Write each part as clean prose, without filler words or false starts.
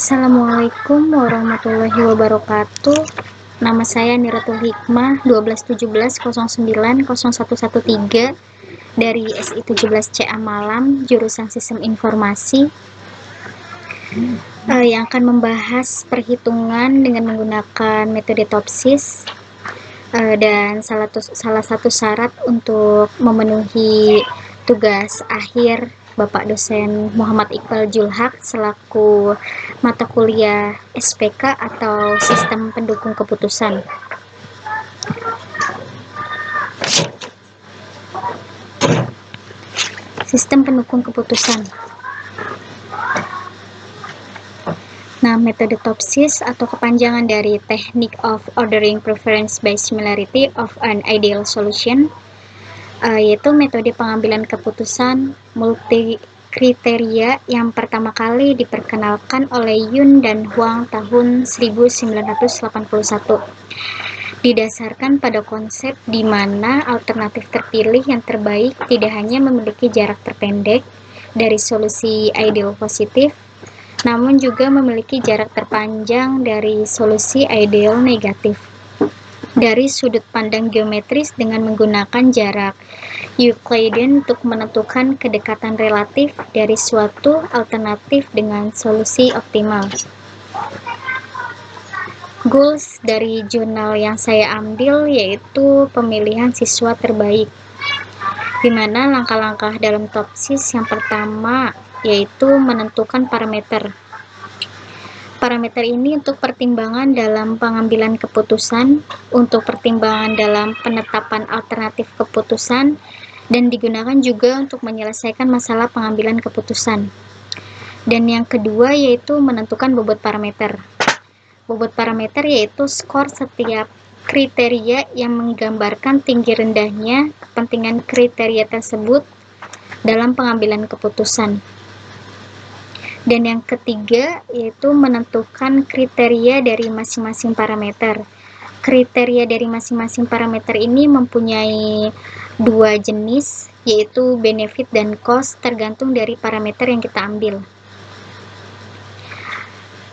Assalamualaikum warahmatullahi wabarakatuh. Nama saya Niratul Hikmah 12190901113 dari SI 17CA Malam, jurusan Sistem Informasi, yang akan membahas perhitungan dengan menggunakan metode TOPSIS, dan salah satu syarat untuk memenuhi tugas akhir Bapak dosen Muhammad Iqbal Julhaq selaku mata kuliah SPK atau Sistem Pendukung Keputusan. Sistem Pendukung Keputusan. Nah, metode TOPSIS atau kepanjangan dari Technique of Ordering Preference by Similarity of an Ideal Solution, yaitu metode pengambilan keputusan multi kriteria yang pertama kali diperkenalkan oleh Yun dan Huang tahun 1981. Didasarkan pada konsep di mana alternatif terpilih yang terbaik tidak hanya memiliki jarak terpendek dari solusi ideal positif, namun juga memiliki jarak terpanjang dari solusi ideal negatif. Dari sudut pandang geometris dengan menggunakan jarak Euclidean untuk menentukan kedekatan relatif dari suatu alternatif dengan solusi optimal. Goals dari jurnal yang saya ambil yaitu pemilihan siswa terbaik, di mana langkah-langkah dalam TOPSIS yang pertama yaitu menentukan parameter. Parameter ini untuk pertimbangan dalam pengambilan keputusan, untuk pertimbangan dalam penetapan alternatif keputusan, dan digunakan juga untuk menyelesaikan masalah pengambilan keputusan. Dan yang kedua yaitu menentukan bobot parameter. Bobot parameter yaitu skor setiap kriteria yang menggambarkan tinggi rendahnya kepentingan kriteria tersebut dalam pengambilan keputusan. Dan yang ketiga yaitu menentukan kriteria dari masing-masing parameter. Kriteria dari masing-masing parameter ini mempunyai dua jenis, yaitu benefit dan cost, tergantung dari parameter yang kita ambil.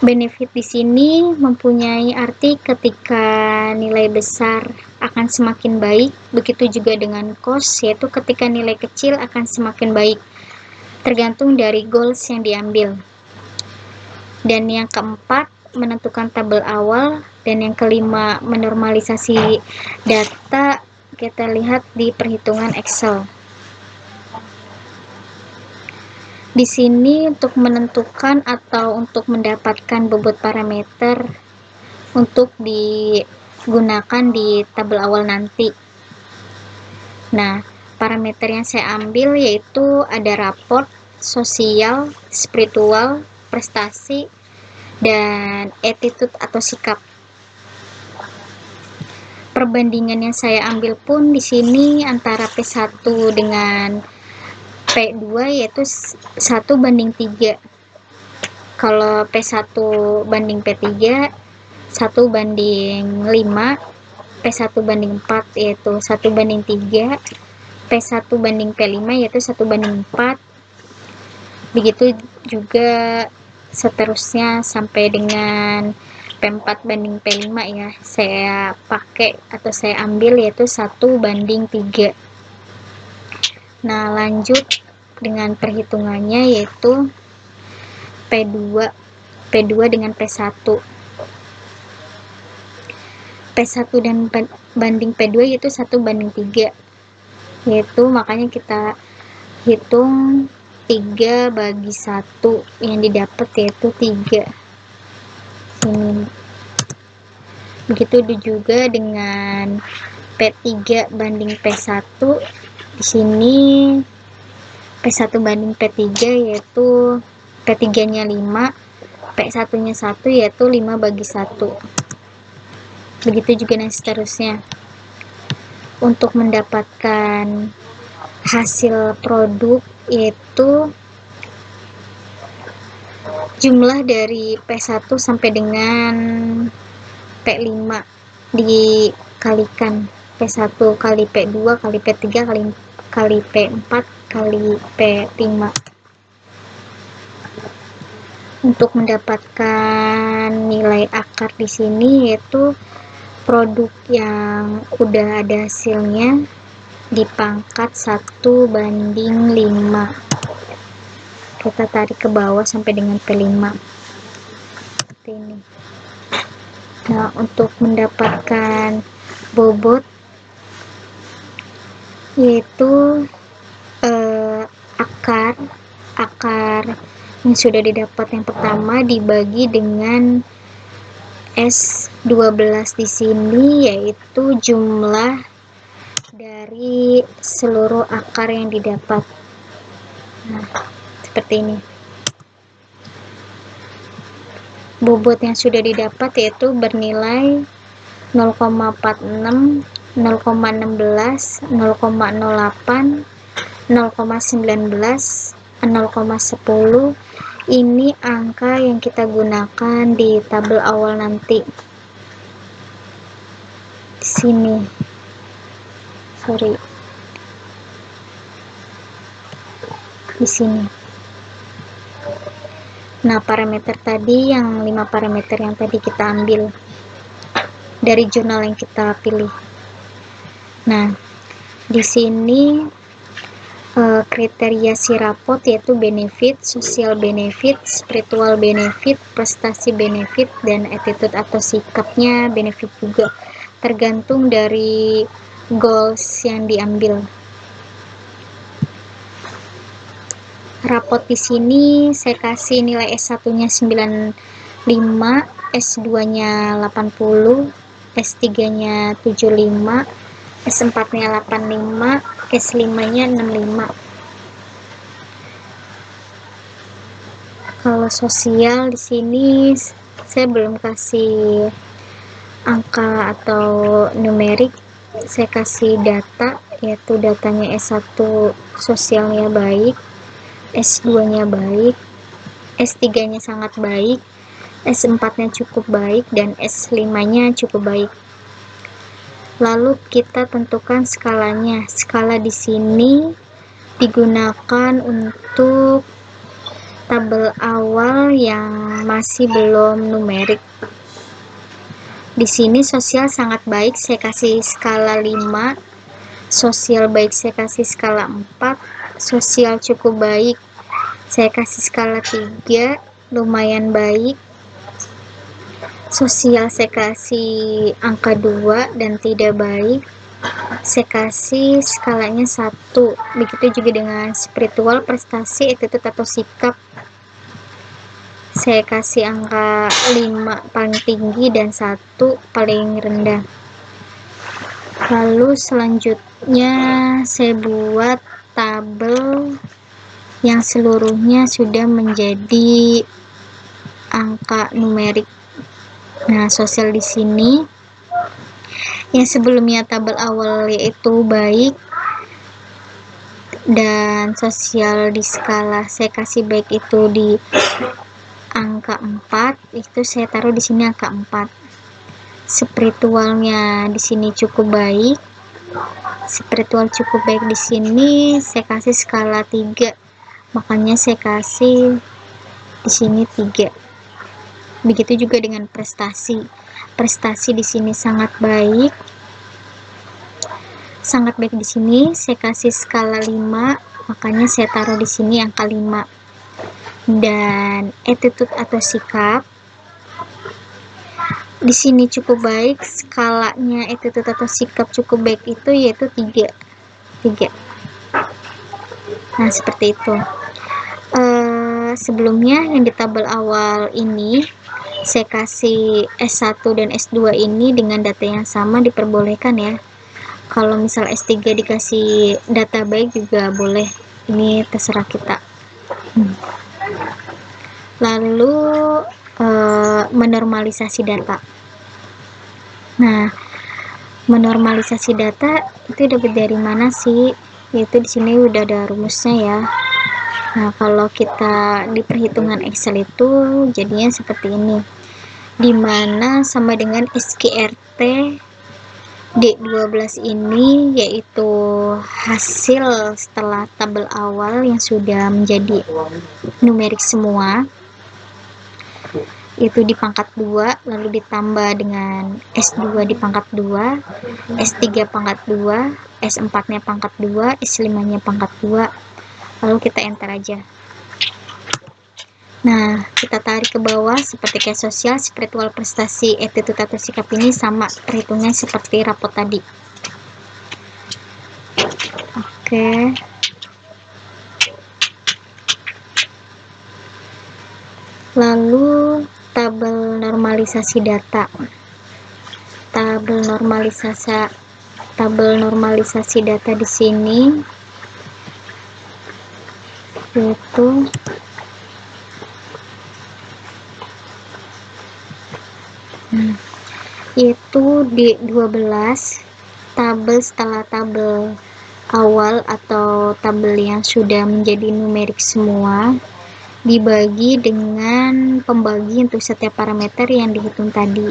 Benefit di sini mempunyai arti ketika nilai besar akan semakin baik, begitu juga dengan cost, yaitu ketika nilai kecil akan semakin baik, tergantung dari goals yang diambil. Dan yang keempat, menentukan tabel awal, dan yang kelima, menormalisasi data. Kita lihat di perhitungan Excel. Di sini untuk menentukan atau untuk mendapatkan bobot parameter untuk digunakan di tabel awal nanti. Nah, parameter yang saya ambil yaitu ada raport, sosial, spiritual, prestasi, dan attitude atau sikap. Perbandingan yang saya ambil pun di sini antara P1 dengan P2 yaitu 1:3. Kalau P1 banding P3 1:5, P1:4 yaitu 1:3, P1:P5 yaitu 1:4. Begitu juga seterusnya sampai dengan P4:P5 ya. Saya pakai atau saya ambil yaitu 1:3. Nah, lanjut dengan perhitungannya yaitu P2 dengan P1. P1 dan banding P2 yaitu 1:3. Yaitu makanya kita hitung 3/1, yang didapat yaitu 3. Ini. Begitu juga dengan P3 banding P1. Di sini P1 banding P3 yaitu P3-nya 5, P1-nya 1 yaitu 5/1. Begitu juga dan seterusnya. Untuk mendapatkan hasil produk yaitu jumlah dari P1 sampai dengan P5 dikalikan P1 kali P2 kali P3 kali P4 kali P5. Untuk mendapatkan nilai akar di sini yaitu produk yang udah ada hasilnya dipangkat 1/5. Kita tarik ke bawah sampai dengan P5 seperti ini. Nah, untuk mendapatkan bobot yaitu akar yang sudah didapat yang pertama dibagi dengan S12 di sini, yaitu jumlah dari seluruh akar yang didapat. Nah, seperti ini. Bobot yang sudah didapat yaitu bernilai 0,46, 0,16, 0,08, 0,19, 0,10. Ini angka yang kita gunakan di tabel awal nanti. Di sini. Di sini. Nah, parameter tadi yang 5 parameter yang tadi kita ambil dari jurnal yang kita pilih. Nah, di sini kriteria si rapot yaitu benefit, social benefit, spiritual benefit, prestasi benefit, dan attitude atau sikapnya benefit juga, tergantung dari goals yang diambil. Rapot di sini saya kasih nilai S1-nya 95, S2-nya 80, S3-nya 75, S4-nya 85, S5-nya 65. Kalau sosial di sini saya belum kasih angka atau numerik, saya kasih data, yaitu datanya S1 sosialnya baik, S2-nya baik, S3-nya sangat baik, S4-nya cukup baik, dan S5-nya cukup baik. Lalu kita tentukan skalanya. Skala di sini digunakan untuk tabel awal yang masih belum numerik. Di sini sosial sangat baik, saya kasih skala 5, sosial baik saya kasih skala 4, sosial cukup baik saya kasih skala 3, lumayan baik, sosial saya kasih angka 2, dan tidak baik saya kasih skalanya 1. Begitu juga dengan spiritual, prestasi, attitude atau sikap, saya kasih angka 5 paling tinggi dan 1 paling rendah. Lalu selanjutnya saya buat tabel yang seluruhnya sudah menjadi angka numerik. Nah, sosial di sini yang sebelumnya tabel awal yaitu baik, dan sosial di skala saya kasih baik itu di angka 4, itu saya taruh di sini angka 4. Spiritualnya di sini cukup baik, spiritual cukup baik di sini saya kasih skala 3, makanya saya kasih di sini 3. Begitu juga dengan prestasi. Prestasi di sini sangat baik di sini saya kasih skala 5, makanya saya taruh di sini angka 5. Dan attitude atau sikap di sini cukup baik, skalanya attitude atau sikap cukup baik itu yaitu 3. Nah, seperti itu. Sebelumnya yang di tabel awal ini saya kasih S1 dan S2 ini dengan data yang sama, diperbolehkan ya. Kalau misal S3 dikasih data baik juga boleh, ini terserah kita. Lalu menormalisasi data. Nah, menormalisasi data itu dapat dari mana sih? Yaitu di sini udah ada rumusnya ya. Nah, kalau kita di perhitungan Excel itu jadinya seperti ini, dimana sama dengan SKRT D12 ini yaitu hasil setelah tabel awal yang sudah menjadi numerik semua. itu di pangkat 2, lalu ditambah dengan S2 di pangkat 2, S3 pangkat 2, S4-nya pangkat 2, S5-nya pangkat 2, lalu kita enter aja. Nah, kita tarik ke bawah seperti kayak sosial, spiritual, prestasi, attitude atau sikap ini sama perhitungnya seperti rapot tadi. Oke. Lalu tabel normalisasi data. Tabel normalisasi data di sini yaitu di 12 tabel setelah tabel awal atau tabel yang sudah menjadi numerik semua dibagi dengan pembagi untuk setiap parameter yang dihitung tadi.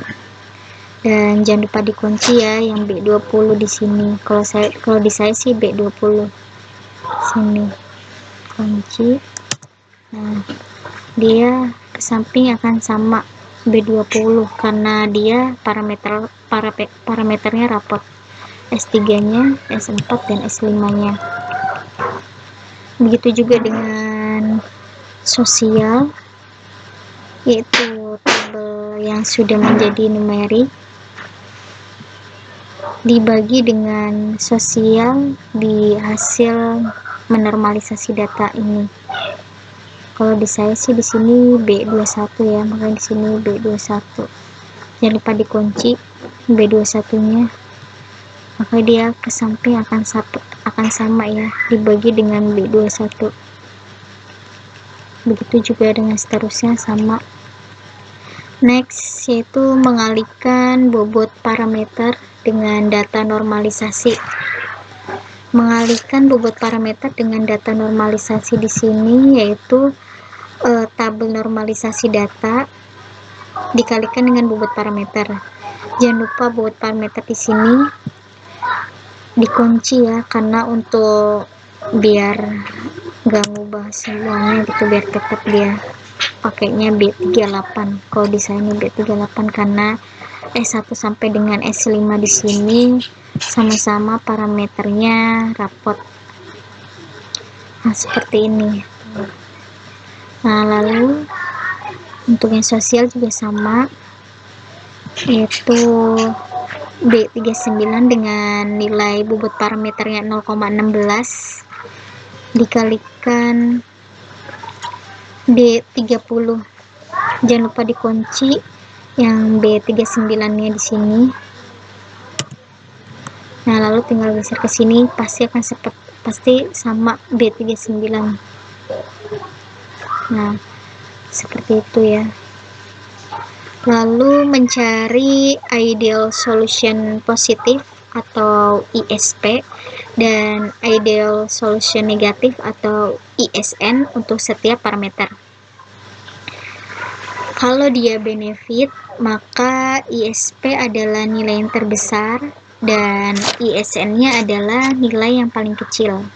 Dan jangan lupa dikunci ya yang B20 di sini. Kalau di saya sih B20 sini kunci. Nah, dia ke samping akan sama B20 karena dia parameternya rapot. S3-nya, S4 dan S5-nya. Begitu juga dengan sosial, yaitu tabel yang sudah menjadi numerik dibagi dengan sosial di hasil menormalisasi data ini. Kalau di saya sih di sini B21 ya, makanya di sini B21. Jangan lupa dikunci B21-nya. Maka dia ke samping akan sama ya, dibagi dengan B21. Begitu juga dengan seterusnya sama. Next yaitu mengalihkan bobot parameter dengan data normalisasi. Mengalihkan bobot parameter dengan data normalisasi di sini yaitu tabel normalisasi data dikalikan dengan bobot parameter. Jangan lupa bobot parameter di sini dikunci ya, karena untuk biar gak ngubah semuanya gitu, biar tetap dia pakainya B38. Kalau di saya ini B38 karena S1 sampai dengan S5 di sini sama-sama parameternya rapot. Nah, seperti ini. Nah, lalu untuk yang sosial juga sama, yaitu B39 dengan nilai bobot parameternya 0,16 dikalikan B30. Jangan lupa dikunci yang B39-nya di sini. Nah, lalu tinggal geser ke sini, pasti sama B39. Nah, seperti itu ya. Lalu mencari ideal solution positif atau ISP dan ideal solution negatif atau ISN untuk setiap parameter. Kalau dia benefit, maka ISP adalah nilai yang terbesar dan ISN-nya adalah nilai yang paling kecil.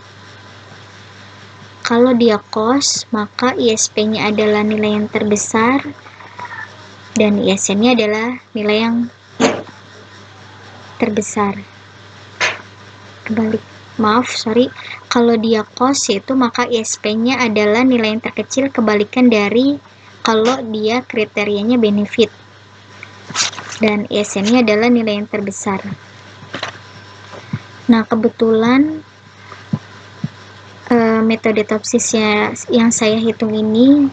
Kalau dia cost, maka ISP-nya adalah nilai yang terbesar dan ISN-nya adalah nilai yang terbesar. Kalau dia cost itu maka ISP-nya adalah nilai yang terkecil, kebalikan dari kalau dia kriterianya benefit, dan ISN-nya adalah nilai yang terbesar. Nah, kebetulan metode Topsys yang saya hitung ini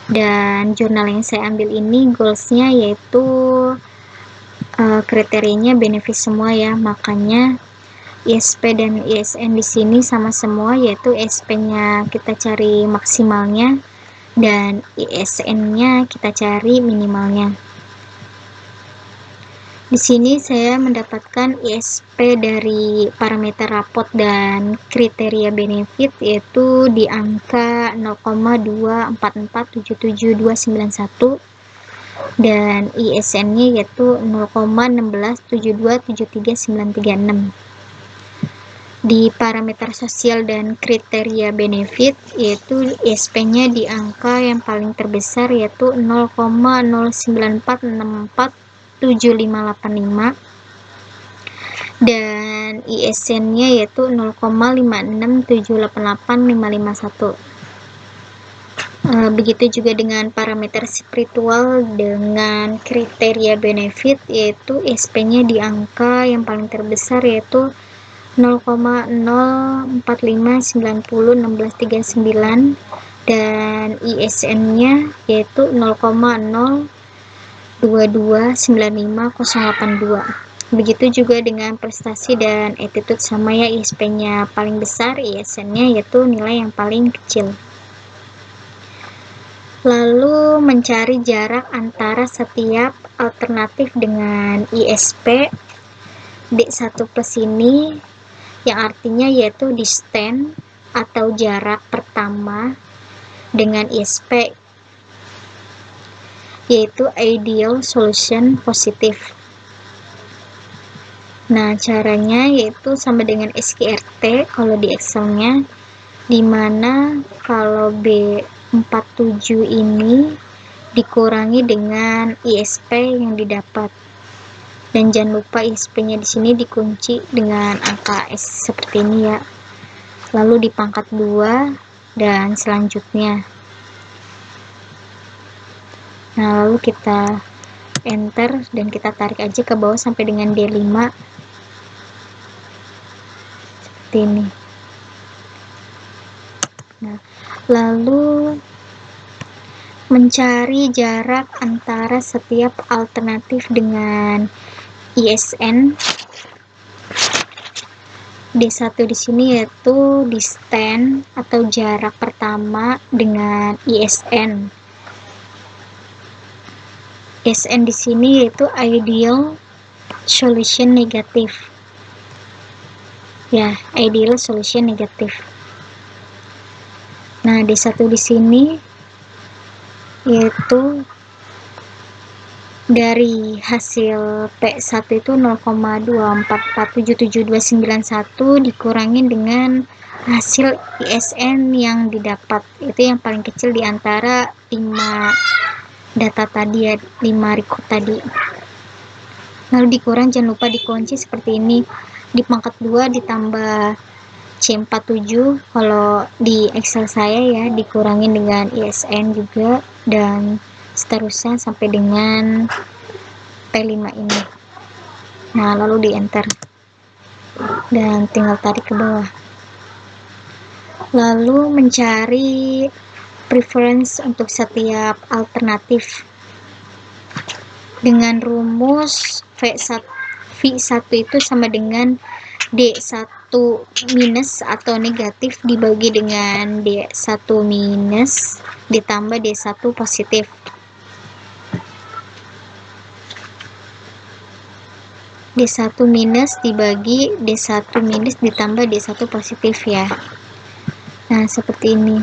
dan jurnal yang saya ambil ini goalsnya yaitu kriterianya benefit semua ya, makanya ISP dan ISN di sini sama semua, yaitu ISP-nya kita cari maksimalnya dan ISN-nya kita cari minimalnya. Di sini saya mendapatkan ISP dari parameter rapot dan kriteria benefit yaitu di angka 0,24477291 dan ISN-nya yaitu 0,167273936. Di parameter sosial dan kriteria benefit, yaitu ISP-nya di angka yang paling terbesar, yaitu 0,09464755, dan ISN-nya yaitu 0,567885551. Begitu juga dengan parameter spiritual dengan kriteria benefit, yaitu ISP-nya di angka yang paling terbesar, yaitu 0,0459016339, dan ISN-nya yaitu 0,022958082. Begitu juga dengan prestasi dan attitude, sama ya, ISP-nya paling besar, ISN-nya yaitu nilai yang paling kecil. Lalu mencari jarak antara setiap alternatif dengan ISP D1 plus ini, yang artinya yaitu distance atau jarak pertama dengan ISP, yaitu ideal solution positif. Nah, caranya yaitu sama dengan SQRT kalau di Excel-nya, dimana kalau B47 ini dikurangi dengan ISP yang didapat. Dan jangan lupa ISP-nya di sini dikunci dengan angka S seperti ini ya. Lalu dipangkat 2 dan selanjutnya. Nah, lalu kita enter dan kita tarik aja ke bawah sampai dengan D5. Seperti ini. Nah, lalu mencari jarak antara setiap alternatif dengan ISN D1 di sini, yaitu distance atau jarak pertama dengan ISN. ISN di sini yaitu ideal solution negatif. Ya, ideal solution negatif. Nah, D1 di sini yaitu dari hasil P1 itu 0,244772291 dikurangin dengan hasil ISN yang didapat, itu yang paling kecil di antara 5 data tadi ya, 5 record tadi. Lalu dikurang, jangan lupa dikunci seperti ini, di pangkat 2 ditambah C47 kalau di Excel saya ya, dikurangin dengan ISN juga, dan seterusnya sampai dengan P5 ini. Nah, lalu di enter dan tinggal tarik ke bawah. Lalu mencari preference untuk setiap alternatif dengan rumus V1 itu sama dengan D1 minus atau negatif dibagi dengan D1 minus ditambah D1 positif. D1 minus dibagi D1 minus ditambah D1 positif ya. Nah, seperti ini.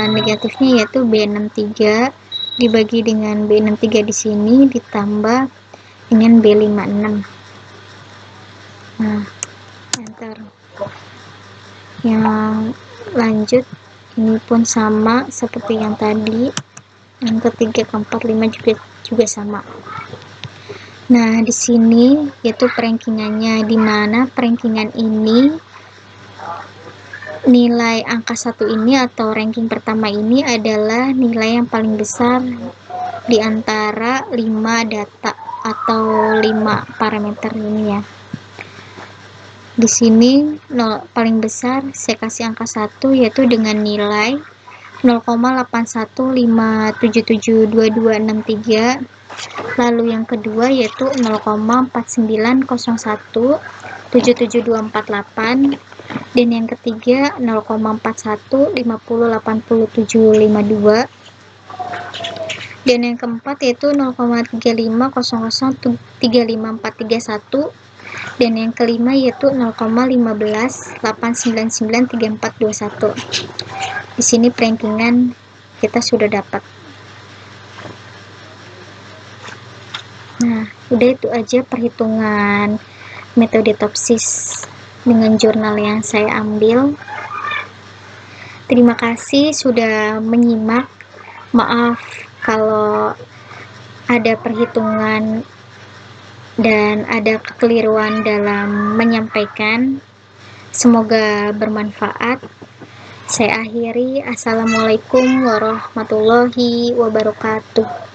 Negatifnya yaitu B63 dibagi dengan B63 di sini ditambah dengan B56. Nah, enter. Yang lanjut ini pun sama seperti yang tadi. Yang ketiga, keempat, 5 juga sama. Nah, di sini yaitu perankingannya, di mana perankingan ini nilai angka 1 ini atau ranking pertama ini adalah nilai yang paling besar di antara 5 data atau 5 parameter ini ya. Di sini paling besar saya kasih angka 1 yaitu dengan nilai 0,81577223. Lalu yang kedua yaitu 0,4901772488, dan yang ketiga 0,4150807752, dan yang keempat yaitu 0,35003541, dan yang kelima yaitu 0,15899341. Di sini perankingan kita sudah dapat. Nah, Udah itu aja perhitungan metode topsis dengan jurnal yang saya ambil. Terima kasih sudah menyimak. Maaf kalau ada perhitungan dan ada kekeliruan dalam menyampaikan. Semoga bermanfaat. Saya akhiri. Assalamualaikum warahmatullahi wabarakatuh.